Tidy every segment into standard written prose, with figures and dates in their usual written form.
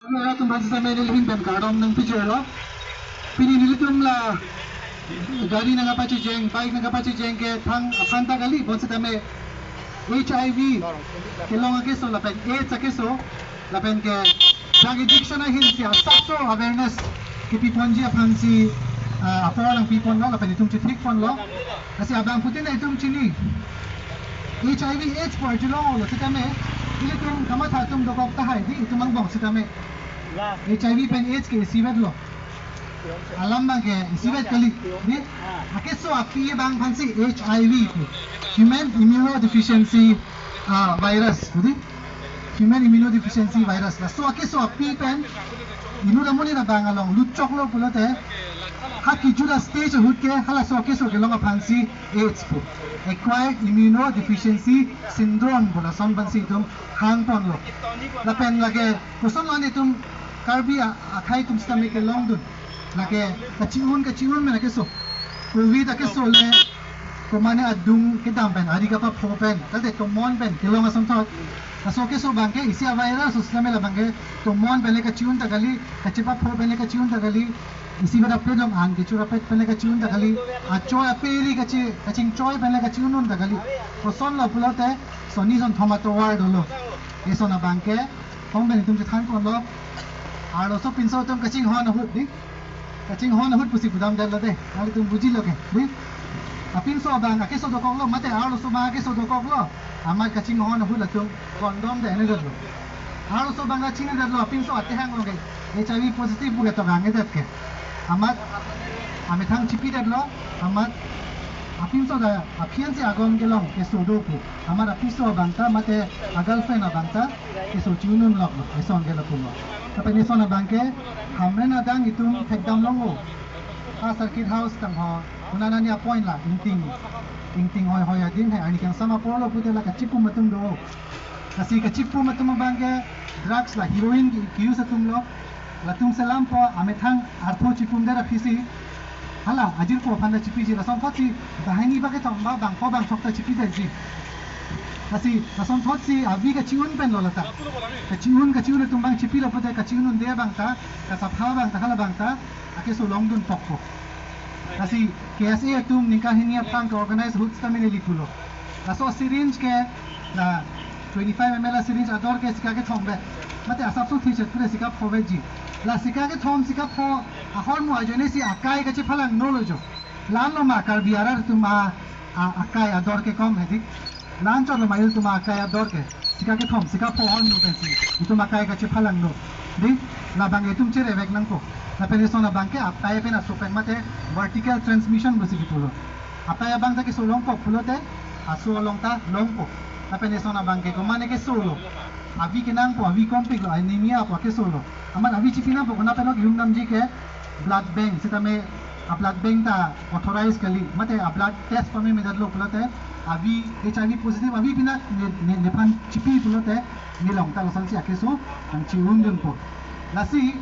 Ano tum bansa sa Manila ben karom ng picture lo. Pinilitum la gari ng Apache Jeng, bike ng Apache Jeng ke thang apanta gali bonsa tame HIV kelong akeso lapen AIDS akeso lapen ke drug addiction ay hindi siya sakso awareness kipiponji aphansi apor ng pipon lo lapen itum chithik pon lo kasi abang putin na itum chini HIV AIDS por julong lo sitame ilitum kamatha tum dokok tahay di itum ang bong sitame HIV pen AIDS ke sivet lo alam bang ke sivet kali di akeso api bang phansi HIV human immunodeficiency virus di human immunodeficiency virus la so akeso api pen inu ramoni na bang along luchok lo pulote haki juda stage hut ke hala so akeso ke longa phansi AIDS po acquired immunodeficiency syndrome bola son phansi tum hang pon lo la pen lage kuson lo ni tum karbi akai tum stame ke long dun lage kachiun me akeso covid akeso le komane adung ke dam pen ari ka pa pho pen tade to mon pen ke longa som thot aso keso bangke isi virus usname la bangke to mon pen le kachiun ta gali kachipa pho pen le kachiun ta gali isi bada pedong an ke chura pet pen le kachiun ta gali a choi aperi kaching choi pen le kachiun un ta gali ko son lo pulote soni son tomato ward lo eso na bangke hom ben tum je than kon lo ar so pinso tum kaching hon hut di kaching hon hut pusi pudam dal de ali tum buji lo ke di apin so bang akeso dokok lo mate ar so ba akeso dokok lo amar kaching hon hut la tum condom de ne lo ar so bang kaching de lo apin so ate hang lo ke HIV positive bu ke to bang de ke amat ame thang chipi de lo amat apin so da apian se agon ke long ke so do pu amar apin so bang ta mate agal fe na bang ta ke so chunun lo eso ang ke lo pu lo tapi ni so na bang ke hamre na dang itum thekdam long o a circuit house tang ho unana ni appoint la ting hoi hoi adin hai ani kyang sama polo pute la kachipu matum do kasi kachipu matum bangke drugs la heroin ki use atum lo la tum salam po amethang artho chipum dera phisi hala ajir po phanda chipi ji la som phati bahani ba ke tamba bang po bang thokta chipi dai ji kasi lasom thotsi avi ka chiun pen lo lata ka chiun tum bang chipi lo pute ka chiun de bang ta ka sapha bang ta hala bang ta ake so long dun pokko kasi KSA tum nikahini apang ka organize hoots tamine likulo aso syringe ke la 25 ml syringe ador ke sika ke thombe mate asap so thiche pure sika phobe ji la sika ke thom sika pho ahor mu ajone si akai ke phalang no lo jo lan lo ma kar biarar tum akai ador ke kom hedi lan chor lo mail tum akai ador ke sika ke thom sika pho on no ke si tum akai ke phalang no di la bang tum chere vek nang ko na penisona bangke apaya pena sopen mate vertical transmission bosi pulo apaya bang ta ke solong po pulo te aso long ta long po na penisona bangke ko mane ke solo avi ke nang po avi kompik lo anemia po ke solo amar avi chipina po na peno yum nam ji ke blood bank sitame a blood bank ta authorize kali mate a blood test pame me dadlo pulo te avi HIV positive avi pina ne pan chipi pulo te ni long ta lo sansi akeso ang chiundun po lasi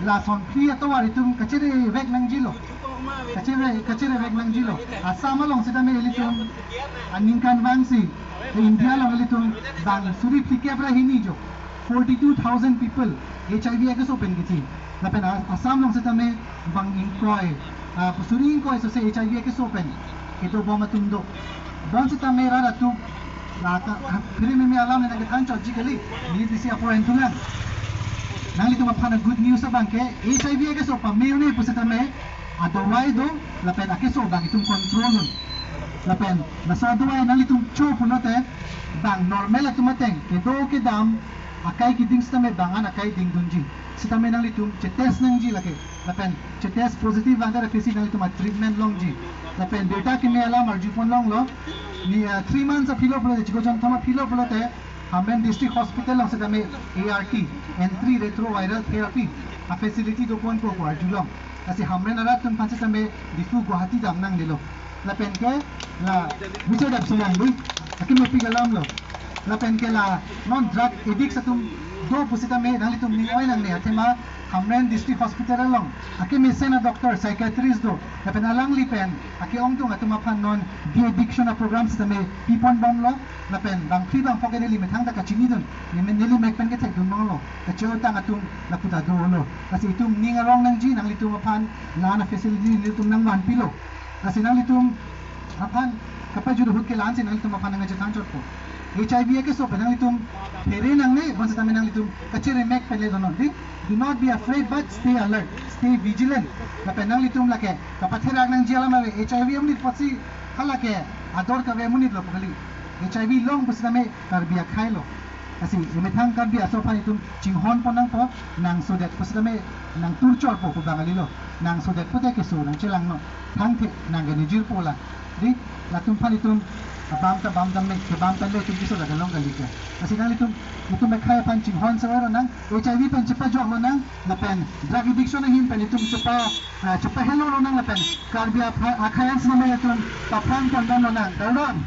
la son pria to wari tum kachere vek nang jilo kachere vek nang jilo asama long sita me elitum aninkan bangsi India long elitum bang suri pike pra hini jo 42,000 people HIV akeso open githi lapen asam long sita me bang inkoi suri inkoi so se HIV akeso open keto boma tum do bon sita me ra tu la ka phiri me alam ne ke than chojji kali ni disi apo entulan nang itu mapana good news abang ke HIV ke so pamilne pusata me adawai do lapen akeso bang itum control lapen naso adawai nang itum cho punote bang normal atumateng ke do ke dam akai ki ding stame bangan akai ding dunji sitame nang itum chetes nang ji lake lapen chetes positive andar fisi nang itum treatment long ji lapen data ke me alam arjupon long lo ni 3 months of philo pulo chiko jan thama philo pulote Hamben district hospital lang sa dami ART entry retroviral therapy a facility do pon po Julong kasi hamren arat tum pansa dami difu Guwahati dam nang nilo la pen ke la bicho dab sulang lui akim me pigalam lo la pen ke la non drug addict sa tum do pusita me nang tum ni oil lang ne atema Hamren District Hospital along. Aki mesen na doktor, psychiatrist do. Lapen alang lipen, aki ong tu nga tumapan non de-addiction na program sa may pipon bom lo. Lapen bang pri bang poke nili metang da kachini dun. Nili mekpen ke tek dun bang lo. Kachio ta nga tung laputa do lo. Kasi itum ningarong nang ji nang litum apan na facility litum nang wan pilo. Kasi nang litum apan kapag judo hut ke lan sin nang litum apan nang jatan chot ko. HIV akeso penang litum here nang ne bonsa tamen nang litum kachere mek pele dono di. Do not be afraid but stay alert, stay vigilant. Na penang litum lake kapatherag nang jiala mare HIV amnit patsi halake ador ka ve munit lo pagli. HIV long bonsa tame karbia khailo. Kasi imetang karbia so pan itum chinghon po nang po nang sudet bonsa tame nang turchor po ko bangalilo. Nang sudet po keso nang chelang no. Thang the nang ganijir po la. Di latum pan itum bam me bam tan le tumpi so da long gali ka kasi nang itum may kaya pancing hon sa waro nang HIV pen cepa jo mo nang lapen drug addiction nang hin pen itum cepa hello nang lapen karbia akhayan sa may itum papang pon nang daron